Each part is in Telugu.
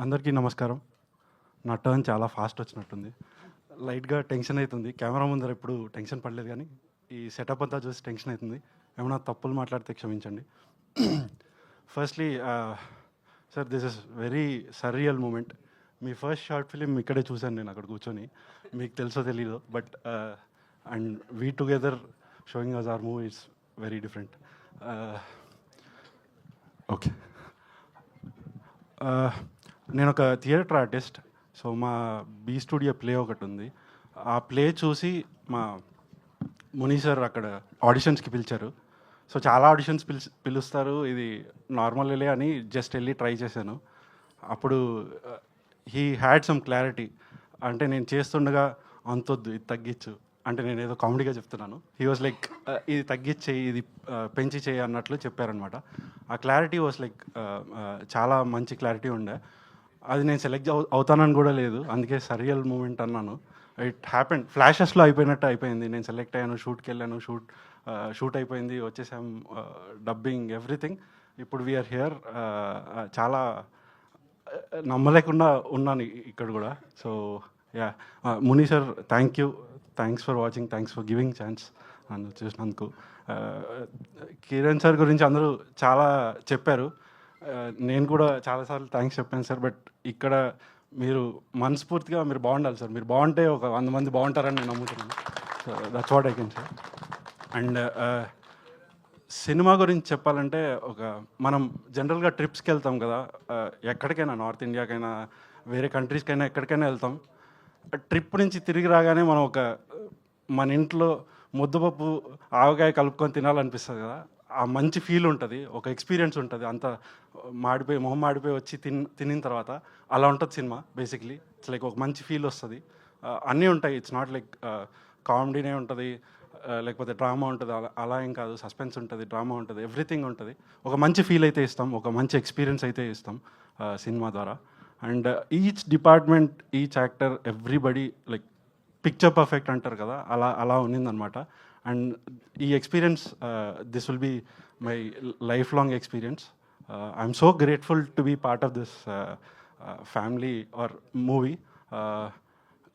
అందరికీ నమస్కారం. నా టర్న్ చాలా ఫాస్ట్ వచ్చినట్టుంది. లైట్‌గా టెన్షన్ అయితుంది. కెమెరా ముందర ఎప్పుడు టెన్షన్ పడలేదు కానీ, ఈ సెటప్ అంతా చూసి టెన్షన్ అయితుంది. ఏమైనా తప్పులు మాట్లాడితే క్షమించండి. Firstly sir, this is very surreal moment. మీ ఫస్ట్ షార్ట్ ఫిలిం ఇక్కడే చూశాను నేను అక్కడ కూర్చొని. మీకు తెలుసో తెలీదో, but and we together showing us our movie is very different. Okay. నేను ఒక థియేటర్ ఆర్టిస్ట్. సో మా బీ స్టూడియో ప్లే ఒకటి ఉంది. ఆ ప్లే చూసి మా ముని సార్ అక్కడ ఆడిషన్స్కి పిలిచారు. సో చాలా ఆడిషన్స్ పిలుస్తారు, ఇది నార్మల్లే అని జస్ట్ వెళ్ళి ట్రై చేశాను. అప్పుడు హీ హ్యాడ్ సమ్ క్లారిటీ. అంటే నేను చేస్తుండగా అంతొద్దు, ఇది తగ్గించు అంటే నేను ఏదో కామెడీగా చెప్తున్నాను. హీ వాజ్ లైక్ ఇది తగ్గించేయి, ఇది పెంచి చేయి అన్నట్లు చెప్పారనమాట. ఆ క్లారిటీ వాజ్ లైక్ చాలా మంచి క్లారిటీ ఉండే. అది నేను సెలెక్ట్ అవుతానని కూడా లేదు, అందుకే సరియల్ మూమెంట్ అన్నాను. ఇట్ హ్యాపెండ్, ఫ్లాషెస్లో అయిపోయినట్టు అయిపోయింది. నేను సెలెక్ట్ అయ్యాను, షూట్కి వెళ్ళాను, షూట్ అయిపోయింది, వచ్చేసాం, డబ్బింగ్ ఎవ్రీథింగ్. ఇప్పుడు వీఆర్ హియర్. చాలా నమ్మలేకుండా ఉన్నాను ఇక్కడ కూడా. So yeah, Muni sir, thanks for watching, thanks for giving chance నన్ను చూసినందుకు. కిరణ్ సార్ గురించి అందరూ చాలా చెప్పారు, నేను కూడా చాలాసార్లు థ్యాంక్స్ చెప్పాను సార్. బట్ ఇక్కడ మీరు మనస్ఫూర్తిగా మీరు బాగుండాలి సార్. మీరు బాగుంటే ఒక 100 మంది బాగుంటారని నేను నమ్ముతున్నాను. So that's what I can sir. And cinema గురించి చెప్పాలంటే, మనం జనరల్గా ట్రిప్స్కి వెళ్తాం కదా, ఎక్కడికైనా, నార్త్ ఇండియాకైనా వేరే కంట్రీస్కైనా ఎక్కడికైనా వెళ్తాం. ట్రిప్ నుంచి తిరిగి రాగానే మనం మన ఇంట్లో ముద్దపప్పు ఆవకాయ కలుపుకొని తినాలనిపిస్తుంది కదా. ఆ మంచి ఫీల్ ఉంటుంది, ఒక ఎక్స్పీరియన్స్ ఉంటుంది. అంత మొహం మాడిపోయి వచ్చి తినిన తర్వాత అలా ఉంటుంది సినిమా. బేసిక్లీ ఇట్స్ లైక్ ఒక మంచి ఫీల్ వస్తుంది. అన్నీ ఉంటాయి, ఇట్స్ నాట్ లైక్ కామెడీనే ఉంటుంది లేకపోతే డ్రామా ఉంటుంది, అలా ఏం కాదు. సస్పెన్స్ ఉంటుంది, డ్రామా ఉంటుంది, ఎవ్రీథింగ్ ఉంటుంది. ఒక మంచి ఫీల్ అయితే ఇస్తాం, ఒక మంచి ఎక్స్పీరియన్స్ అయితే ఇస్తాం సినిమా ద్వారా. And each department, each actor, everybody like picture perfect అంటారు కదా, అలా ఉన్నిందనమాట. అండ్ ఈ experience, this will be my life long experience. I'm so grateful to be part of this family or movie.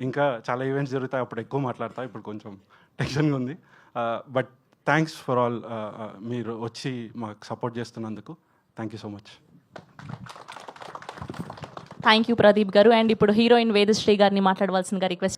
ఇంకా చాలా ఈవెంట్స్ జరుగుతాయి, అప్పుడు ఎక్కువ మాట్లాడతా, ఇప్పుడు కొంచెం టెన్షన్గా ఉంది. బట్ థ్యాంక్స్ ఫర్ ఆల్, మీరు వచ్చి మాకు సపోర్ట్ చేస్తున్నందుకు. Thank you so much. Thank you Pradeep గారు. అండ్ ఇప్పుడు హీరోయిన్ వేదశ్రీ గారిని మాట్లాడవలసిందిగా రిక్వెస్ట్.